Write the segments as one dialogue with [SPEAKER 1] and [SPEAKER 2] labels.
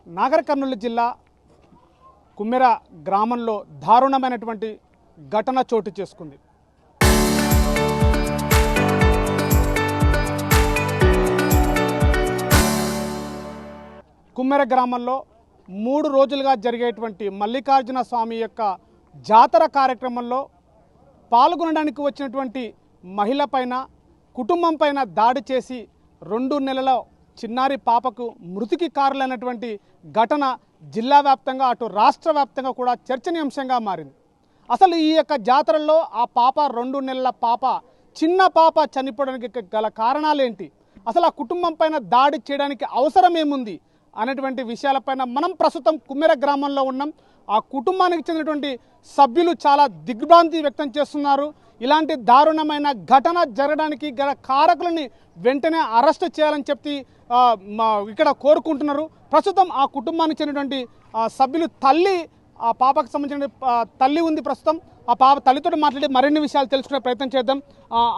[SPEAKER 1] నాగర్ కర్నూలు జిల్లా కుమ్మెర గ్రామంలో దారుణమైనటువంటి ఘటన చోటు చేసుకుంది. కుమ్మెర గ్రామంలో 3 రోజులుగా జరిగేటువంటి మల్లికార్జున స్వామి యొక్క జాతర కార్యక్రమంలో పాల్గొనడానికి వచ్చినటువంటి మహిళ పైన కుటుంబం పైన దాడి చేసి 2 నెలల చిన్నారి పాపకు మృతికి కారణమైనటువంటి ఘటన జిల్లా వ్యాప్తంగా అటు రాష్ట్ర వ్యాప్తంగా కూడా చర్చనీయాంశంగా మారింది. అసలు ఈ యొక్క జాతరలో ఆ పాప 2 నెలల పాప చిన్న పాప చనిపోవడానికి గల కారణాలేంటి, అసలు ఆ కుటుంబం పైన దాడి చేయడానికి అవసరం ఏముంది అనేటువంటి విషయాలపైన మనం ప్రస్తుతం కుమ్మెర గ్రామంలో ఉన్నాం. ఆ కుటుంబానికి చెందినటువంటి సభ్యులు చాలా దిగ్భ్రాంతి వ్యక్తం చేస్తున్నారు. ఇలాంటి దారుణమైన ఘటన జరగడానికి గల కారకులని వెంటనే అరెస్ట్ చేయాలని చెప్పి ఇక్కడ కోరుకుంటున్నారు. ప్రస్తుతం ఆ కుటుంబానికి చెందినటువంటి సభ్యులు తల్లి, ఆ పాపకు సంబంధించిన తల్లి ఉంది. ప్రస్తుతం ఆ పాప తల్లితో మాట్లాడి మరిన్ని విషయాలు తెలుసుకునే ప్రయత్నం చేద్దాం.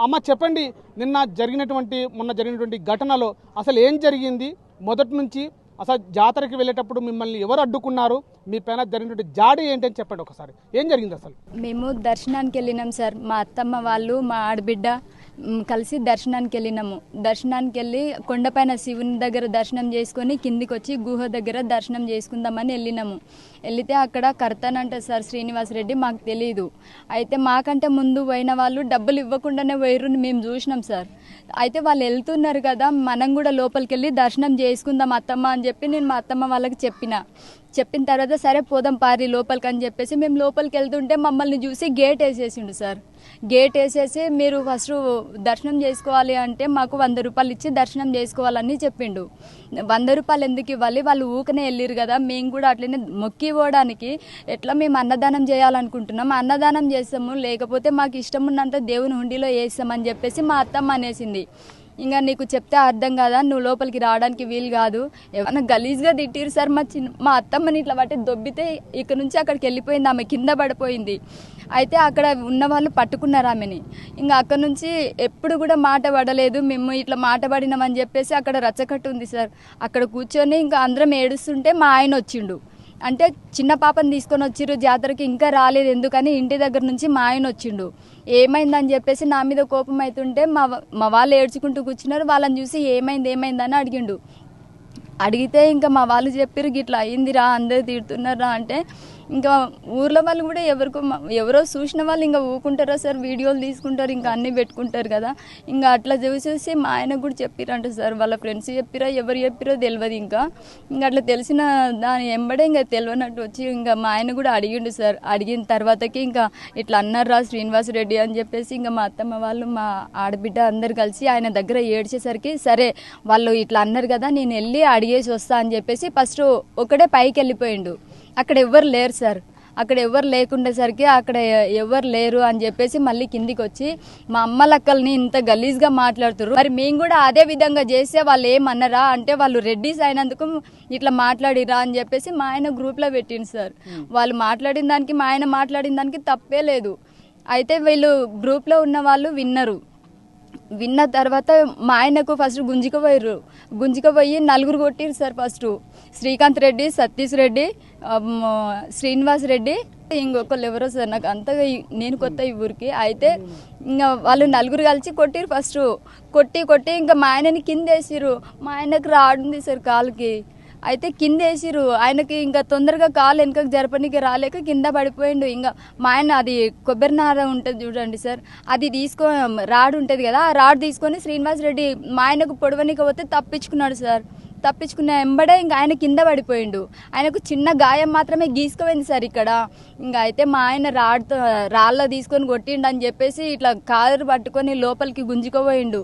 [SPEAKER 1] అమ్మ, చెప్పండి, మొన్న జరిగినటువంటి ఘటనలో అసలు ఏం జరిగింది? మొదటి నుంచి అసలు జాతరకి వెళ్ళేటప్పుడు మిమ్మల్ని ఎవరు అడ్డుకున్నారు? మీ పైన జరిగినటువంటి జాడి ఏంటని చెప్పండి ఒకసారి. ఏం జరిగింది అసలు?
[SPEAKER 2] మేము దర్శనానికి వెళ్ళినాం సార్. మా అత్తమ్మ వాళ్ళు, మా ఆడబిడ్డ కలిసి దర్శనానికి వెళ్ళినాము. దర్శనానికి వెళ్ళి కొండపైన శివుని దగ్గర దర్శనం చేసుకొని కిందికి వచ్చి గుహ దగ్గర దర్శనం చేసుకుందామని వెళ్ళినాము. వెళితే అక్కడ కర్తనంట సార్ శ్రీనివాస్ రెడ్డి, మాకు తెలియదు. అయితే మాకంటే ముందు పోయిన వాళ్ళు డబ్బులు ఇవ్వకుండానే పోయిర్రు మేము చూసినాం సార్. అయితే వాళ్ళు వెళ్తున్నారు కదా, మనం కూడా లోపలికి వెళ్ళి దర్శనం చేసుకుందాం అత్తమ్మ అని చెప్పి నేను మా అత్తమ్మ వాళ్ళకి చెప్పిన తర్వాత సరే పోదాం పారి లోపలికి అని చెప్పేసి మేము లోపలికి వెళ్తుంటే మమ్మల్ని చూసి గేట్ వేసేసిండు సార్. గేట్ వేసేసి మీరు ఫస్ట్ దర్శనం చేసుకోవాలి అంటే మాకు 100 రూపాయలు ఇచ్చి దర్శనం చేసుకోవాలని చెప్పిండు. 100 రూపాయలు ఎందుకు ఇవ్వాలి, వాళ్ళు ఊకనే వెళ్ళిరు కదా, మేము కూడా అట్లనే మొక్కి పోవడానికి ఎట్లా మేము అన్నదానం చేయాలనుకుంటున్నాం, అన్నదానం చేస్తాము, లేకపోతే మాకు ఇష్టం ఉన్నంత దేవుని హుండీలో వేస్తామని చెప్పేసి మా అత్తమ్మ అనేసింది. ఇంకా నీకు చెప్తే అర్థం కదా, నువ్వు లోపలికి రావడానికి వీలు కాదు. ఏమన్నా గలీజ్గా తిట్టిరు సార్. మా అత్తమ్మని ఇట్లా బట్టి దొబ్బితే ఇక్కడ నుంచి అక్కడికి వెళ్ళిపోయింది, ఆమె కింద పడిపోయింది. అయితే అక్కడ ఉన్న వాళ్ళు పట్టుకున్నారు ఆమెని. ఇంకా అక్కడ నుంచి ఎప్పుడు కూడా మాట పడలేదు. మేము ఇట్లా మాట పడినామని చెప్పేసి అక్కడ రచ్చకట్టు ఉంది సార్, అక్కడ కూర్చొని ఇంకా అందరం ఏడుస్తుంటే మా ఆయన వచ్చిండు. అంటే చిన్న పాపని తీసుకొని వచ్చిర్రు జాతరకి, ఇంకా రాలేదు ఎందుకని ఇంటి దగ్గర నుంచి మా ఆయన వచ్చిండు. ఏమైందని చెప్పేసి నా మీద కోపం అవుతుంటే మా వాళ్ళు ఏడ్చుకుంటూ కూర్చున్నారు. వాళ్ళని చూసి ఏమైందని అడిగిండు. అడిగితే ఇంకా మా వాళ్ళు చెప్పారు గిట్లా అయిందిరా, అందరు తిడుతున్నారా అంటే ఇంకా ఊర్లో వాళ్ళు కూడా ఎవరో చూసిన వాళ్ళు ఇంకా ఊకుంటారా సార్, వీడియోలు తీసుకుంటారు, ఇంకా అన్నీ పెట్టుకుంటారు కదా. ఇంకా అట్లా చూసేసి మా ఆయనకు కూడా చెప్పిరంట సార్, వాళ్ళ ఫ్రెండ్స్ చెప్పిరా ఎవరు చెప్పిరో తెలియదు. ఇంకా అట్లా తెలిసిన దాని ఎంబడే ఇంకా తెలియనట్టు వచ్చి ఇంకా మా ఆయన కూడా అడిగిండు సార్. అడిగిన తర్వాతకి ఇంకా ఇట్లా అన్నారా శ్రీనివాస్ రెడ్డి అని చెప్పేసి ఇంకా మా అత్తమ్మ వాళ్ళు, మా ఆడబిడ్డ అందరు కలిసి ఆయన దగ్గర ఏడ్చేసరికి సరే వాళ్ళు ఇట్లా అన్నారు కదా, నేను వెళ్ళి అడిగేసి వస్తా అని చెప్పేసి ఫస్ట్ ఒకడే పైకి వెళ్ళిపోయిండు. అక్కడ ఎవ్వరు లేరు సార్. అక్కడ ఎవరు లేకుండేసరికి అక్కడ ఎవరు లేరు అని చెప్పేసి మళ్ళీ కిందికి వచ్చి మా అమ్మలక్కల్ని ఇంత గలీజ్గా మాట్లాడుతున్నారు. మరి మేము కూడా అదే విధంగా చేస్తే వాళ్ళు ఏమన్నారా అంటే వాళ్ళు రెడ్డిస్ అయినందుకు ఇట్లా మాట్లాడిరా అని చెప్పేసి మా ఆయన గ్రూప్లో పెట్టిండు సార్. వాళ్ళు మాట్లాడిన దానికి మా ఆయన మాట్లాడిన దానికి తప్పే లేదు. అయితే వీళ్ళు గ్రూప్లో ఉన్న వాళ్ళు విన్న తర్వాత మా ఆయనకు ఫస్ట్ గుంజుకుపోయి 4 కొట్టిరు సార్. ఫస్ట్ శ్రీకాంత్ రెడ్డి, సతీష్ రెడ్డి, శ్రీనివాస్ రెడ్డి, ఇంకొకళ్ళు ఎవరో సార్, నాకు అంతగా నేను కొత్త ఈ ఊరికి. అయితే ఇంకా వాళ్ళు 4 కలిసి కొట్టిరు. ఫస్ట్ కొట్టి ఇంకా మా ఆయనని కింద వేసిరు. మా ఆయనకు రాడుంది సార్ కాలుకి. అయితే కింద వేసిరు. ఆయనకి ఇంకా తొందరగా కాలు వెనకకు జరపనికి రాలేక కింద పడిపోయిండు. ఇంకా మా ఆయన అది కొబ్బరి నార ఉంటుంది చూడండి సార్, అది రాడు ఉంటుంది కదా, ఆ రాడు తీసుకొని శ్రీనివాస్ రెడ్డి మా ఆయనకు పొడవనికి పోతే తప్పించుకున్నాడు సార్. తప్పించుకున్న ఎంబడే ఇంకా ఆయన కింద పడిపోయిండు. ఆయనకు చిన్న గాయం మాత్రమే గీసుకుపోయింది సార్ ఇక్కడ. ఇంకా అయితే మా ఆయన రాళ్ళ తీసుకొని కొట్టిండు అని చెప్పేసి ఇట్లా కారు పట్టుకొని లోపలికి గుంజుకుపోయిండు.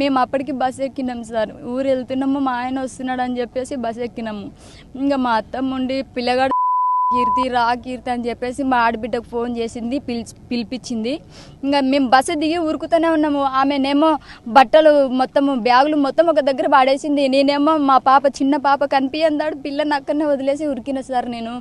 [SPEAKER 2] మేము అప్పటికి బస్సు ఎక్కినాం సార్. ఊరు వెళ్తున్నాము, మా ఆయన వస్తున్నాడు అని చెప్పేసి బస్సు ఎక్కినాము. ఇంకా మా అత్తమ్మ ఉండి పిల్లగాడు కీర్తి అని చెప్పేసి మా ఆడబిడ్డకు ఫోన్ చేసింది, పిలిపించింది. ఇంకా మేము బస్సు దిగి ఉరుకుతూనే ఉన్నాము. ఆమెనేమో బట్టలు మొత్తము బ్యాగులు మొత్తం ఒక దగ్గర పాడేసింది. నేనేమో మా పాప చిన్న పాప కనిపించదాడు పిల్లని అక్కడనే వదిలేసి ఉరికిన సార్. నేను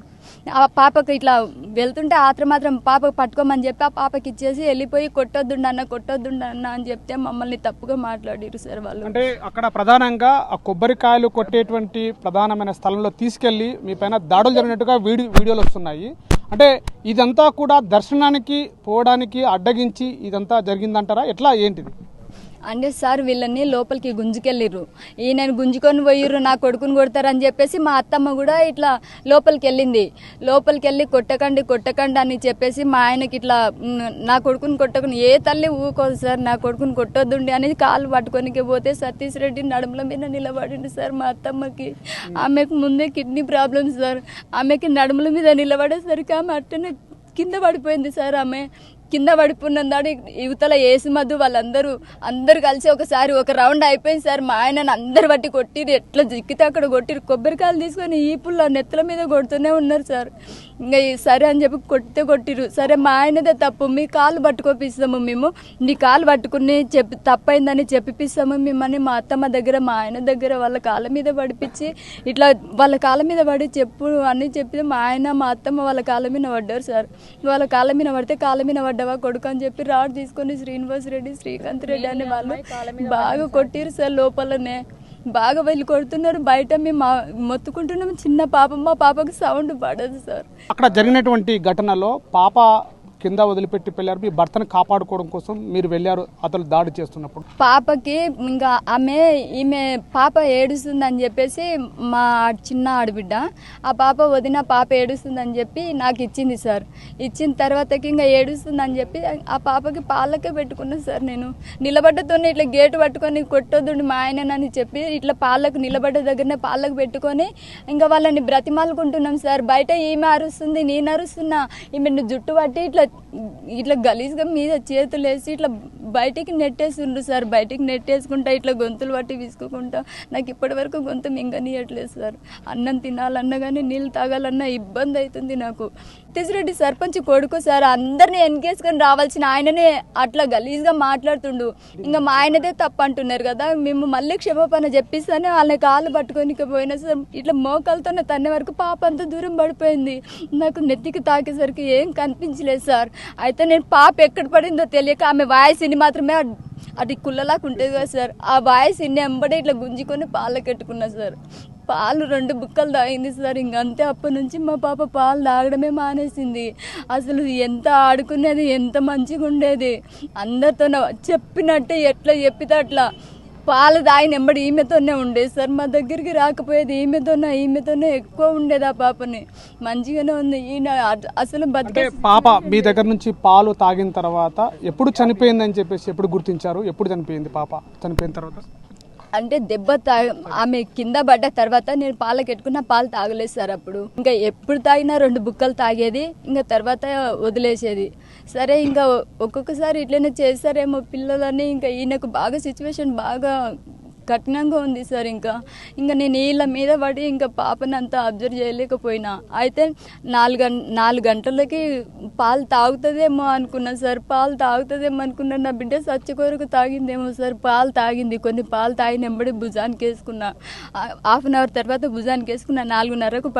[SPEAKER 2] ఆ పాపకు ఇట్లా వెళ్తుంటే మాత్రం పాపకు పట్టుకోమని చెప్పి ఆ పాపకి ఇచ్చేసి వెళ్ళిపోయి కొట్టొద్దుండన్న అని చెప్తే మమ్మల్ని తప్పుగా మాట్లాడారు సార్ వాళ్ళు.
[SPEAKER 1] అంటే అక్కడ ప్రధానంగా ఆ కొబ్బరికాయలు కొట్టేటువంటి ప్రధానమైన స్థలంలో తీసుకెళ్లి మీ పైన దాడులు జరిగినట్టుగా వీడియోలు వస్తున్నాయి. అంటే ఇదంతా కూడా దర్శనానికి పోవడానికి అడ్డగించి ఇదంతా జరిగిందంటారా, ఎట్లా ఏంటిది?
[SPEAKER 2] అంటే సార్ వీళ్ళని లోపలికి గుంజుకెళ్ళిర్రు. ఈయనను గుంజుకొని పోయిర్రు, నా కొడుకుని కొడతారని చెప్పేసి మా అత్తమ్మ కూడా ఇట్లా లోపలికి వెళ్ళింది. లోపలికి వెళ్ళి కొట్టకండి అని చెప్పేసి మా ఆయనకి ఇట్లా నా కొడుకుని కొట్టకుని ఏ తల్లి ఊకోదు సార్, నా కొడుకుని కొట్టొద్దుండి అనేది కాళ్ళు పట్టుకొనికే పోతే సతీష్ రెడ్డి నడుముల మీద నిలబడింది సార్. మా అత్తమ్మకి ఆమెకు ముందే కిడ్నీ ప్రాబ్లమ్ సార్. ఆమెకి నడుముల మీద నిలబడేసరికి ఆమె అట్టనే కింద పడిపోయింది సార్. ఆమె కింద పడిపోయినాడు. యువతల ఏసు మధు అందరూ కలిసి ఒకసారి ఒక రౌండ్ అయిపోయింది సార్. మా ఆయనను అందరు బట్టి కొట్టిరు, ఎట్లా జిక్కితే అక్కడ కొట్టిరు. కొబ్బరికాయలు తీసుకొని ఈపుల్లో నెత్తల మీద కొడుతూనే ఉన్నారు సార్. ఇంకా సరే అని చెప్పి కొట్టిరు. సరే మా ఆయనదే తప్పు, మీ కాళ్ళు పట్టుకోపిస్తాము మేము, నీ కాళ్ళు పట్టుకుని తప్పైందని చెప్పిస్తాము మేమని మా అత్తమ్మ దగ్గర మా ఆయన దగ్గర వాళ్ళ కాళ్ళ మీద పడిపించి ఇట్లా వాళ్ళ కాళ్ళ మీద పడి చెప్పు అని చెప్పి మా ఆయన మా అత్తమ్మ వాళ్ళ కాళ్ళ మీద పడ్డారు సార్. వాళ్ళ కాళ్ళ మీద పడితే కాళ్ళ మీద పడ్డవా కొడుకు అని చెప్పి రాడ్ తీసుకొని శ్రీనివాస్ రెడ్డి, శ్రీకాంత్ రెడ్డి అనే వాళ్ళు బాగా కొట్టిరు సార్. లోపలనే బాగా వెళ్ళి కొడుతున్నారు. బయట మేము మొత్తుకుంటున్నాము. చిన్న పాప, మా పాపకు సౌండ్ పడదు సార్.
[SPEAKER 1] అక్కడ జరిగినటువంటి ఘటనలో పాప కింద వదిలిపెట్టి వెళ్ళారు, మీ భర్తను కాపాడుకోవడం కోసం మీరు వెళ్ళారు అతను దాడి చేస్తున్నప్పుడు.
[SPEAKER 2] పాపకి ఇంకా ఈమె పాప ఏడుస్తుందని చెప్పేసి మా చిన్న ఆడబిడ్డ ఆ వదిన పాప ఏడుస్తుందని చెప్పి నాకు ఇచ్చింది సార్. ఇచ్చిన తర్వాతకి ఇంకా ఏడుస్తుందని చెప్పి ఆ పాపకి పాలకే పెట్టుకున్నా సార్. నేను నిలబడ్డతోనే ఇట్లా గేటు పట్టుకొని కొట్టొద్దుండి మా ఆయనని చెప్పి ఇట్లా పాలకు నిలబడ్డ దగ్గరనే పాలకు పెట్టుకొని ఇంకా వాళ్ళని బ్రతిమాలుకుంటున్నాం సార్. బయట ఈమె అరుస్తుంది, నేను అరుస్తున్నా. ఈమె జుట్టు పట్టి ఇట్లా గలీజ్గా మీద చేతులు వేసి ఇట్లా బయటికి నెట్టేసిండ్రు సార్. బయటికి నెట్టేసుకుంటా ఇట్లా గొంతులు పట్టి విసుకుంటా నాకు ఇప్పటి వరకు గొంతు మింగనీయట్లేదు సార్. అన్నం తినాలన్నా కానీ నీళ్ళు తాగాలన్నా ఇబ్బంది అవుతుంది నాకు. సతీష్ సర్పంచ్ కొడుకు సార్, అందరినీ ఎన్కేసుకొని రావాల్సిన ఆయననే అట్లా గలీజ్గా మాట్లాడుతుండు. ఇంకా మా ఆయనదే తప్పు అంటున్నారు కదా. మేము మళ్ళీ క్షమాపణ చెప్పిస్తానే వాళ్ళని కాళ్ళు పట్టుకొని పోయినా సార్. ఇట్లా మోకాలతోనే తన్నే వరకు పాప అంత దూరం పడిపోయింది. నాకు నెత్తికి తాకేసరికి ఏం కనిపించలేదు సార్. అయితే నేను పాప ఎక్కడ పడిందో తెలియక ఆమె వాయిస్ని మాత్రమే అది కుల్లలాగా ఉంటుంది కదా సార్, ఆ వాయిస్ ఇన్ని ఎంబడే ఇట్లా గుంజుకొని పాలకెట్టుకున్నా సార్. పాలు 2 బుక్కలు తాగింది సార్. ఇంకంతే అప్పటి నుంచి మా పాప పాలు తాగడమే మానేసింది. అసలు ఎంత ఆడుకునేది, ఎంత మంచిగా ఉండేది. అందరితో చెప్పినట్టే ఎట్లా చెప్పితే అట్లా పాలు తాగిన ఎంబడి ఈమెతోనే ఉండేది సార్. మా దగ్గరికి రాకపోయేది ఈమెతోనే ఎక్కువ ఉండేది. ఆ పాపని మంచిగానే ఉంది. ఈయన అసలు బతికే.
[SPEAKER 1] పాప మీ దగ్గర నుంచి పాలు తాగిన తర్వాత ఎప్పుడు చనిపోయిందని చెప్పేసి ఎప్పుడు గుర్తించారు? ఎప్పుడు చనిపోయింది పాప? చనిపోయిన తర్వాత
[SPEAKER 2] అంటే ఆమె కింద పడ్డ తర్వాత నేను పాలకెట్టుకున్న పాలు తాగలేదు సార్. అప్పుడు ఇంకా ఎప్పుడు తాగినా 2 బుక్కలు తాగేది, ఇంకా తర్వాత వదిలేసేది. సరే ఇంకా ఒక్కొక్కసారి ఇట్లనే చేస్తారేమో పిల్లలని. ఇంకా ఈయనకు బాగా సిచ్యువేషన్ బాగా కఠినంగా ఉంది సార్. ఇంకా నేను వీళ్ళ మీద పడి ఇంకా పాపని అంతా అబ్జర్వ్ చేయలేకపోయినా. అయితే 4 గంటలకి పాలు తాగుతుందేమో అనుకున్నా సార్. పాలు తాగుతుందేమో అనుకున్నా. నా బిడ్డ సచ్చకొరకు తాగిందేమో సార్. పాలు తాగింది, కొన్ని పాలు తాగిన ఎంబడి భుజానికి వేసుకున్నా. హాఫ్ అన్ అవర్ తర్వాత భుజానికి వేసుకున్నా. 4:30కు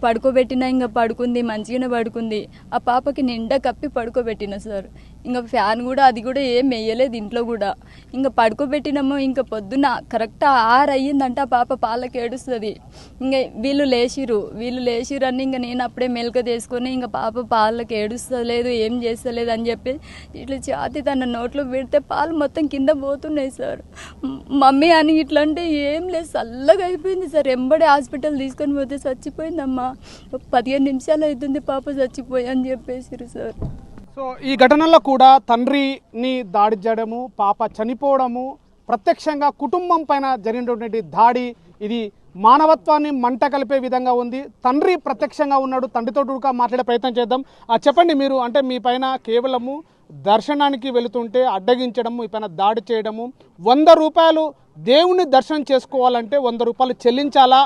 [SPEAKER 2] పడుకోబెట్టినా ఇంకా పడుకుంది, మంచిగానే పడుకుంది. ఆ పాపకి నిండా కప్పి పడుకోబెట్టిన సార్. ఇంకా ఫ్యాన్ కూడా అది కూడా ఏం వేయలేదు ఇంట్లో కూడా. ఇంకా పడుకోబెట్టినాము. ఇంకా పొద్దున్న కరెక్ట్ 6 అయ్యిందంట ఆ పాప పాలకి ఏడుస్తుంది. ఇంకా వీళ్ళు లేచిరు అని ఇంకా నేను అప్పుడే మెలక తీసుకొని ఇంకా పాప పాలకి ఏడుస్తలేదు, ఏం చేస్తలేదు అని చెప్పి ఇట్లా ఛాతి తన నోట్లో పెడితే పాలు మొత్తం కింద పోతున్నాయి సార్. మమ్మీ అని ఇట్లా అంటే ఏం లేదు, చల్లగా అయిపోయింది సార్. ఎంబడే హాస్పిటల్ తీసుకొని పోతే చచ్చిపోయిందమ్మా, 15 నిమిషాలు అవుతుంది పాప చచ్చిపోయి అని చెప్పేసిరు సార్.
[SPEAKER 1] సో ఈ ఘటనలో కూడా తండ్రిని దాడి చేయడము, పాప చనిపోవడము, ప్రత్యక్షంగా కుటుంబం పైన జరిగినటువంటి దాడి, ఇది మానవత్వాన్ని మంట కలిపే విధంగా ఉంది. తండ్రి ప్రత్యక్షంగా ఉన్నాడు, తండ్రితో కూడా మాట్లాడే ప్రయత్నం చేద్దాం. చెప్పండి, మీరు అంటే మీ పైన కేవలము దర్శనానికి వెళుతుంటే అడ్డగించడము, మీ పైన దాడి చేయడము, 100 రూపాయలు దేవుని దర్శనం చేసుకోవాలంటే 100 రూపాయలు చెల్లించాలా,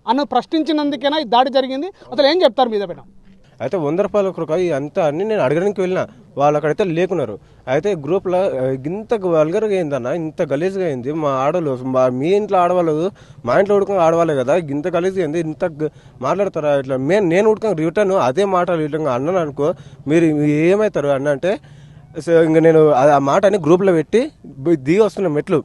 [SPEAKER 1] అని ప్రశ్నించినందుకైనా ఈ దాడి జరిగింది. అసలు ఏం చెప్తారు మీద పైన?
[SPEAKER 3] అయితే 100 రూపాయల రూపాయి అంతా అన్ని నేను అడగడానికి వెళ్ళిన వాళ్ళు అక్కడైతే లేకున్నారు. అయితే గ్రూప్లో ఇంత వల్గర్గా అయిందన్న, ఇంత గలీజ్గా అయింది. మా ఆడవాళ్ళు మీ ఇంట్లో ఆడవాళ్ళు మా ఇంట్లో ఉడకం ఆడవాళ్ళే కదా, ఇంత గలీజ్గా అయింది, ఇంత మాట్లాడతారా ఇట్లా? నేను ఉడకం రిటర్న్ అదే మాటలు ఇట్లా అన్నాను అనుకో, మీరు ఏమవుతారు అన్న అంటే ఇంకా నేను ఆ మాట అని గ్రూప్లో పెట్టి దిగి వస్తున్నా మెట్లు.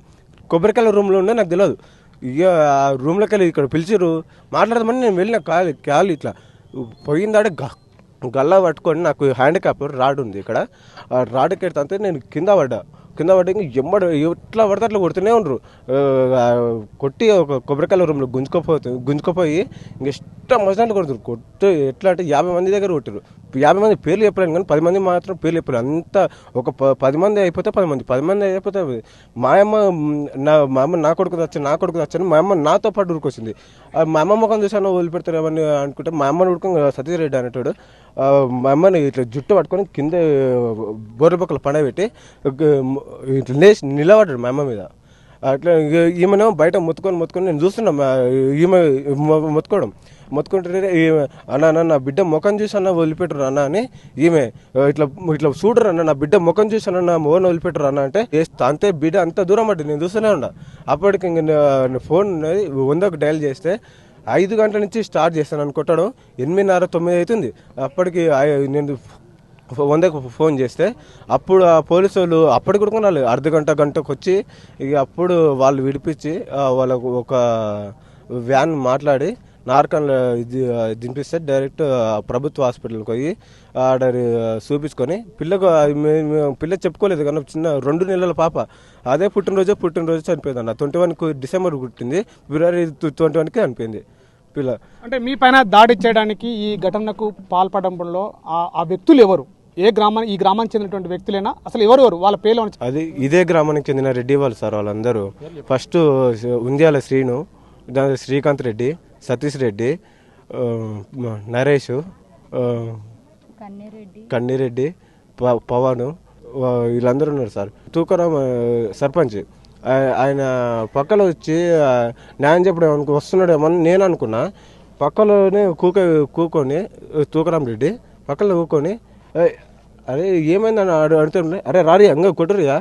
[SPEAKER 3] కొబ్బరికాయల రూమ్లో ఉండే నాకు తెలియదు. ఇక ఆ రూమ్లోకి వెళ్ళి ఇక్కడ పిలిచిరు మాట్లాడదామని నేను వెళ్ళిన కాలు ఇట్లా పోయిందాడే గల్లా పట్టుకొని, నాకు హ్యాండిక్యాప్ రాడ్ ఉంది ఇక్కడ, ఆ రాడ్ కెడితే నేను కింద పడ్డా ఇంక ఎట్లా పడితే అట్లా కొడుతూనే ఉండరు. కొట్టి ఒక కొబ్బరికాయల రూమ్లో గుంజుకోపోయి ఇంక ఇష్టం వచ్చినట్టు కొడుతురు. ఎట్లా అంటే 50 మంది దగ్గర కొట్టారు. 50 మంది పేర్లు చెప్పలేను కానీ 10 మంది మాత్రం పేర్లు చెప్పలేదు. అంతా ఒక 10 మంది అయిపోతే 10 మంది అయిపోతే మా అమ్మ నా కొడుకు వచ్చాను మా అమ్మ నాతో పాటు ఉరికొచ్చింది. మా అమ్మ ముఖం చూసాను వదిలిపెడతారు ఏమని అనుకుంటే, మా అమ్మని ఉడుకొని సతీష్ రెడ్డి అనేటాడు మా అమ్మని ఇట్లా జుట్టు పట్టుకొని కింద బొర్రె పక్కల పండబెట్టి ఇట్లా లేచి నిలబడ్డాడు మా అమ్మ మీద. అట్లా ఈమెను బయట మొత్తుకొని నేను చూస్తున్నా ఈమె మొత్తుకుంటే అన్న నా బిడ్డ ముఖం చూసి అన్న వదిలిపెట్టరు అన్న అని, ఈమె ఇట్లా చూడరు అన్న నా బిడ్డ ముఖం చూసి అన్న నా మోహన్ వదిలిపెట్టరు అన్న అంటే అంతే బిడ్డ అంత దూరం పడ్డి నేను చూస్తూనే ఉన్నా. అప్పటికి ఇంక ఫోన్ 100కు డయల్ చేస్తే 5 గంటల నుంచి స్టార్ట్ చేస్తాను అనుకుంటాడు, 8:30 9 అవుతుంది. అప్పటికి నేను 100కు ఫోన్ చేస్తే అప్పుడు ఆ పోలీసు వాళ్ళు అప్పటికి కూడా వాళ్ళు గంటకు వచ్చి ఇక అప్పుడు వాళ్ళు విడిపించి వాళ్ళకు ఒక వ్యాన్ మాట్లాడి నార్కన్లో దింపిస్తే డైరెక్ట్ ప్రభుత్వ హాస్పిటల్కి పోయి ఆడ చూపించుకొని పిల్ల చెప్పుకోలేదు కానీ చిన్న 2 నెలల పాప, అదే పుట్టినరోజు చనిపోయింది అన్న. 21 డిసెంబర్ పుట్టింది, ఫిబ్రవరి 21కి చనిపోయింది పిల్ల.
[SPEAKER 1] అంటే మీ పైన దాడి చేయడానికి ఈ ఘటనకు పాల్పడంలో ఆ వ్యక్తులు ఎవరు? ఈ గ్రామానికి చెందినటువంటి వ్యక్తులేనా? అసలు ఎవరు వాళ్ళ పేర్లు?
[SPEAKER 3] అది ఇదే గ్రామానికి చెందిన రెడ్డి వాళ్ళు సార్. వాళ్ళందరూ ఫస్ట్ ఉంద్యాల శ్రీను, శ్రీకాంత్ రెడ్డి, సతీష్ రెడ్డి, నరేష్, కన్నిరెడ్డి, పవన్, వీళ్ళందరూ ఉన్నారు సార్. తూకరాం సర్పంచ్ ఆయన పక్కలో వచ్చి న్యాయం చెప్పడం వస్తున్నాడేమని నేను అనుకున్నా. పక్కలోనే కూకొని తూకరాం రెడ్డి పక్కలో కూకొని అరే ఏమైందని అడుగుతుండే, అరే రారి ఇంకా కొట్టురియా,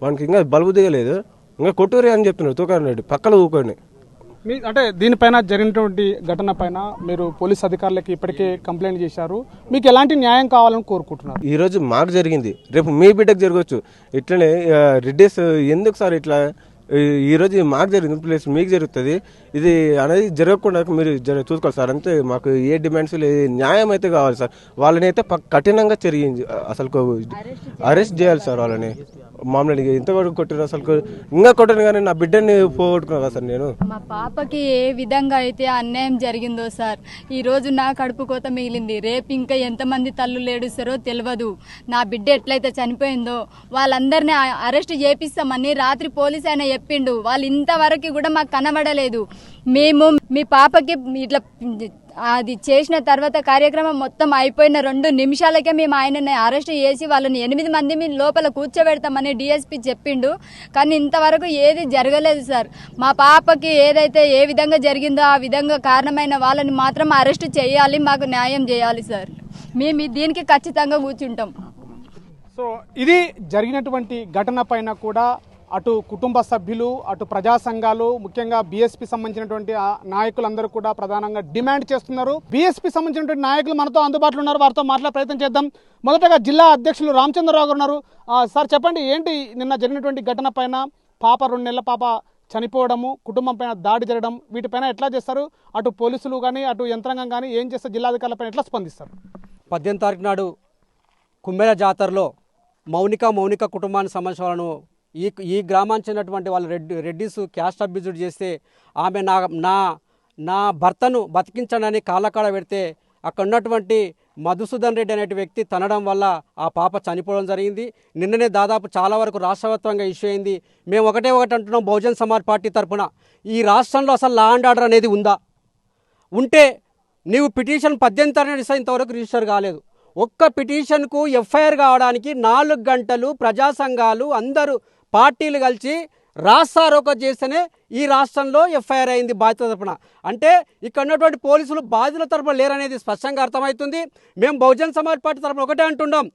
[SPEAKER 3] వానికి ఇంకా బలుబు దిగలేదు, ఇంకా కొట్టురియా అని చెప్తున్నాడు తూకరాం రెడ్డి పక్కలో కూకొని.
[SPEAKER 1] అంటే దీనిపైన జరిగినటువంటి ఘటన పైన మీరు పోలీస్ అధికారులకి ఇప్పటికే కంప్లైంట్ చేశారు. మీకు ఎలాంటి న్యాయం కావాలని కోరుకుంటున్నారు?
[SPEAKER 3] ఈరోజు మాకు జరిగింది, రేపు మీ బిడ్డకు జరగవచ్చు. ఇట్లనే రెడ్డిస్ ఎందుకు సార్ ఇట్లా? ఈరోజు మాకు జరిగింది ప్లస్ మీకు జరుగుతుంది, ఇది అనేది జరగకుండా మీరు చూసుకోవాలి సార్. అంతే, మాకు ఏ డిమాండ్స్ లేదు, న్యాయం అయితే కావాలి సార్. వాళ్ళని అయితే కఠినంగా అసలు అరెస్ట్ చేయాలి సార్ వాళ్ళని. మామూలుగా ఇంతవరకు కొట్టారు, అసలు ఇంకా కొట్టాను కానీ నా బిడ్డని పోగొట్టుకున్నా సార్ నేను.
[SPEAKER 2] మా పాపకి ఏ విధంగా అయితే అన్యాయం జరిగిందో సార్, ఈరోజు నా కడుపు కోత మిగిలింది. రేపు ఇంకా ఎంతమంది తల్లులు ఏడుస్తారో తెలియదు. నా బిడ్డ ఎట్లయితే చనిపోయిందో వాళ్ళందరినీ అరెస్ట్ చేపిస్తామని రాత్రి పోలీస్ ఆయన చెప్పిండు. వాళ్ళు ఇంతవరకు కూడా మాకు కనబడలేదు. మేము మీ పాపకి ఇట్లా అది చేసిన తర్వాత కార్యక్రమం మొత్తం అయిపోయిన 2 నిమిషాలకే మేము ఆయనని అరెస్ట్ చేసి వాళ్ళని 8 మంది లోపల కూర్చోబెడతామని డిఎస్పీ చెప్పిండు. కానీ ఇంతవరకు ఏది జరగలేదు సార్. మా పాపకి ఏదైతే ఏ విధంగా జరిగిందో ఆ విధంగా కారణమైన వాళ్ళని మాత్రం అరెస్ట్ చేయాలి, మాకు న్యాయం చేయాలి సార్. మేము దీనికి ఖచ్చితంగా కూర్చుంటాం.
[SPEAKER 1] సో ఇది జరిగినటువంటి ఘటన పైన కూడా అటు కుటుంబ సభ్యులు, అటు ప్రజా సంఘాలు, ముఖ్యంగా బీఎస్పీ సంబంధించినటువంటి నాయకులందరూ కూడా ప్రధానంగా డిమాండ్ చేస్తున్నారు. బీఎస్పీ సంబంధించినటువంటి నాయకులు మనతో అందుబాటులో ఉన్నారు, వారితో మాట్లాడే ప్రయత్నం చేద్దాం. మొదటగా జిల్లా అధ్యక్షులు రామచంద్రరావు గారు ఉన్నారు. సార్ చెప్పండి, ఏంటి నిన్న జరిగినటువంటి ఘటన పైన? పాప 2 నెలల పాప చనిపోవడము, కుటుంబం పైన దాడి జరగడం, వీటిపైన ఎట్లా చేస్తారు? అటు పోలీసులు కానీ అటు యంత్రాంగం కానీ ఏం చేస్తారు? జిల్లాధికారుల పైన ఎట్లా స్పందిస్తారు?
[SPEAKER 4] 18 తారీఖు నాడు కుమ్మెల జాతరలో మౌనిక కుటుంబానికి సంబంధించిన వాళ్ళను ఈ గ్రామానికి చెందినటువంటి వాళ్ళు రెడ్డిస్ క్యాస్ట్ అబ్యూజ్ చేస్తే ఆమె నా భర్తను బతికించడానికి కాళ్ళకాడ పెడితే అక్కడ ఉన్నటువంటి మధుసూదన్ రెడ్డి అనే వ్యక్తి తనడం వల్ల ఆ పాప చనిపోవడం జరిగింది. నిన్ననే దాదాపు చాలా వరకు రాష్ట్రవ్యాప్తంగా ఇష్యూ అయింది. మేము ఒకటే అంటున్నాం, బహుజన్ సమాజ్ పార్టీ తరఫున ఈ రాష్ట్రంలో అసలు లా అండ్ ఆర్డర్ అనేది ఉందా? ఉంటే నీవు పిటిషన్ 18 తారీఖు ఇంతవరకు రిజిస్టర్ కాలేదు. ఒక్క పిటిషన్కు ఎఫ్ఐఆర్ కావడానికి 4 గంటలు ప్రజా సంఘాలు అందరూ పార్టీలు కలిసి రాస్తారోకో చేస్తేనే ఈ రాష్ట్రంలో ఎఫ్ఐఆర్ అయింది బాధితుల తరపున. అంటే ఇక్కడ ఉన్నటువంటి పోలీసులు బాధితుల తరపున లేరనేది స్పష్టంగా అర్థమవుతుంది. మేము బహుజన్ సమాజ్ పార్టీ తరపున ఒకటే అంటున్నాం,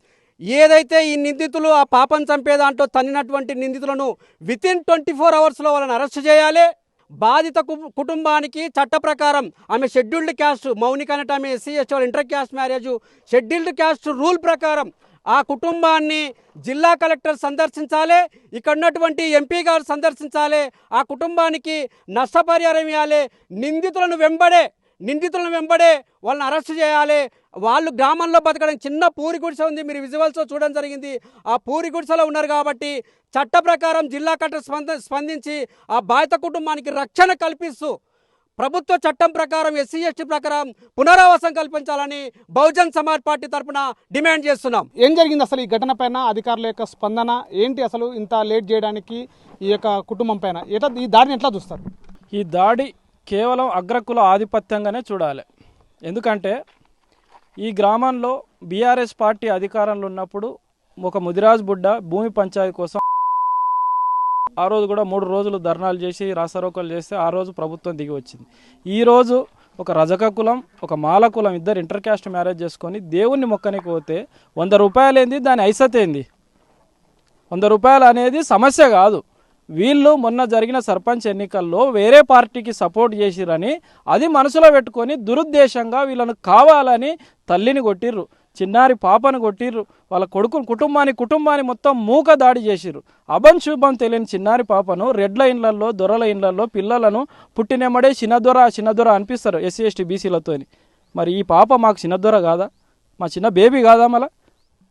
[SPEAKER 4] ఏదైతే ఈ నిందితులు ఆ పాపం చంపే దాంట్లో తన్నినటువంటి నిందితులను వితిన్ 24 అవర్స్లో వాళ్ళని అరెస్ట్ చేయాలి. బాధిత కుటుంబానికి చట్ట ప్రకారం ఆమె షెడ్యూల్డ్ క్యాస్ట్, మౌనిక అనేట ఆమె ఎస్సీ ఎస్టీ వాళ్ళ inter caste marriage, scheduled caste rule ప్రకారం ఆ కుటుంబాన్ని జిల్లా కలెక్టర్ సందర్శించాలి, ఇక్కడ ఉన్నటువంటి ఎంపీ గారు సందర్శించాలి, ఆ కుటుంబానికి నష్టపరిహారం ఇవ్వాలి. నిందితులను వెంబడే వాళ్ళని అరెస్ట్ చేయాలి. వాళ్ళు గ్రామంలో బతకడం చిన్న పూరి గుడిసె ఉంది, మీరు విజువల్స్లో చూడడం జరిగింది. ఆ పూరి గుడిసెలో ఉన్నారు కాబట్టి చట్ట ప్రకారం జిల్లా కలెక్టర్ స్పందించి ఆ బాధిత కుటుంబానికి రక్షణ కల్పిస్తూ ప్రభుత్వ చట్టం ప్రకారం ఎస్సీ ఎస్టీ ప్రకారం పునరావాసం కల్పించాలని బహుజన్ సమాజ్ పార్టీ తరఫున డిమాండ్ చేస్తున్నాం.
[SPEAKER 1] ఏం జరిగింది అసలు ఈ ఘటన పైన, అధికారుల యొక్క స్పందన ఏంటి, అసలు ఇంత లేట్ చేయడానికి ఈ యొక్క కుటుంబం పైన ఈ దాడిని ఎట్లా చూస్తారు?
[SPEAKER 5] ఈ దాడి కేవలం అగ్రకుల ఆధిపత్యంగానే చూడాలి. ఎందుకంటే ఈ గ్రామంలో బీఆర్ఎస్ పార్టీ అధికారంలో ఉన్నప్పుడు ఒక ముదిరాజ్ బుడ్డ భూమి పంచాయతీ కోసం ఆ రోజు కూడా 3 రోజులు ధర్నాలు చేసి రాస్తారోకోలు చేస్తే ఆ రోజు ప్రభుత్వం దిగి వచ్చింది. ఈరోజు ఒక రజక కులం, ఒక మాల కులం ఇద్దరు ఇంటర్ క్యాస్ట్ మ్యారేజ్ చేసుకొని దేవుణ్ణి మొక్కనికి పోతే 100 రూపాయలు ఏంది, దాని ఐసత్ ఏంది? 100 రూపాయలు అనేది సమస్య కాదు. వీళ్ళు మొన్న జరిగిన సర్పంచ్ ఎన్నికల్లో వేరే పార్టీకి సపోర్ట్ చేసిరని అది మనసులో పెట్టుకొని దురుద్దేశంగా వీళ్ళను కావాలని తల్లిని కొట్టిర్రు, చిన్నారి పాపను కొట్టిర్రు, వాళ్ళ కుటుంబాన్ని మొత్తం మూక దాడి చేసిర్రు. అభం శుభం తెలియని చిన్నారి పాపను రెడ్ల ఇండ్లల్లో, దొరల ఇండ్లల్లో పిల్లలను పుట్టినెమ్మడే చిన్నదొర అనిపిస్తారు ఎస్సీ ఎస్టీ బీసీలతోని. మరి ఈ పాప మాకు చిన్నదొర కాదా? మా చిన్న బేబీ కాదా? మళ్ళా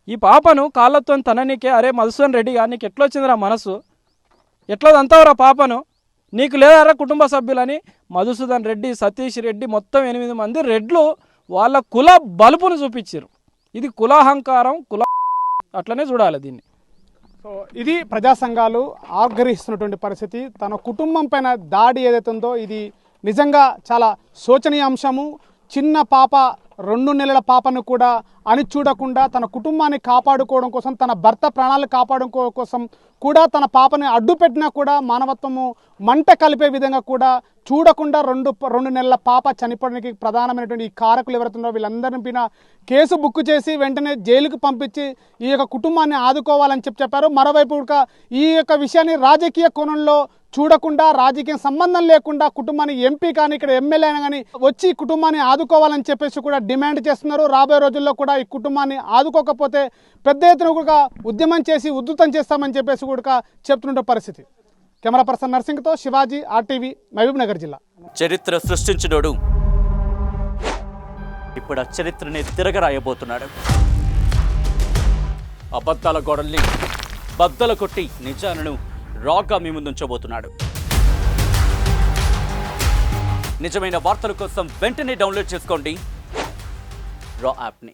[SPEAKER 5] ఈ పాపను కాళ్ళతో తననికే, అరే మధుసూదన్ రెడ్డి గారు నీకు ఎట్లొచ్చిందిరా మనసు, ఎట్లా దంతావురా పాపను, నీకు లేదారా కుటుంబ సభ్యులని మధుసూదన్ రెడ్డి, సతీష్ రెడ్డి మొత్తం 8 మంది రెడ్లు వాళ్ళ కుల బలుపును చూపించారు. ఇది కులాహంకారం, అట్లనే చూడాలి దీన్ని.
[SPEAKER 1] సో ఇది ప్రజా సంఘాలు ఆగ్రహిస్తున్నటువంటి పరిస్థితి. తన కుటుంబం పైన దాడి ఏదైతే ఉందో ఇది నిజంగా చాలా శోచనీయ అంశము. చిన్న పాప, 2 నెలల పాపను కూడా చూడకుండా తన కుటుంబాన్ని కాపాడుకోవడం కోసం, తన భర్త ప్రాణాలు కాపాడుకోవడం కోసం కూడా తన పాపని అడ్డు పెట్టినా కూడా మానవత్వము మంట కలిపే విధంగా కూడా చూడకుండా 2 నెలల పాప చనిపోవడానికి ప్రధానమైనటువంటి ఈ కారకులు ఎవరైతున్నారో వీళ్ళందరినీ పైన కేసు బుక్ చేసి వెంటనే జైలుకు పంపించి ఈ యొక్క కుటుంబాన్ని ఆదుకోవాలని చెప్పారు. మరోవైపు ఈ యొక్క విషయాన్ని రాజకీయ కోణంలో చూడకుండా, రాజకీయ సంబంధం లేకుండా కుటుంబాన్ని ఎంపీ కానీ ఇక్కడ ఎమ్మెల్యే అయినా కానీ వచ్చి కుటుంబాన్ని ఆదుకోవాలని చెప్పేసి కూడా డిమాండ్ చేస్తున్నారు. రాబోయే రోజుల్లో కూడా ఈ కుటుంబాన్ని ఆదుకోకపోతే పెద్ద ఎత్తున కూడా ఉద్యమం చేసి ఉధృతం చేస్తామని చెప్పేసి కూడా చెప్తున్న పరిస్థితి. కెమెరా పర్సన్ నర్సింగ్తో శివాజీ, RTV, మహబూబ్ నగర్ జిల్లా.
[SPEAKER 6] చరిత్ర సృష్టించినోడు ఇప్పుడు ఆ చరిత్రని తిరగరాయబోతున్నాడు. అబద్ధాల గోడల్ని బద్దలు కొట్టి నిజాలను రాగా మీ ముందుంచబోతున్నాడు. నిజమైన వార్తల కోసం వెంటనే డౌన్లోడ్ చేసుకోండి రా యాప్ని.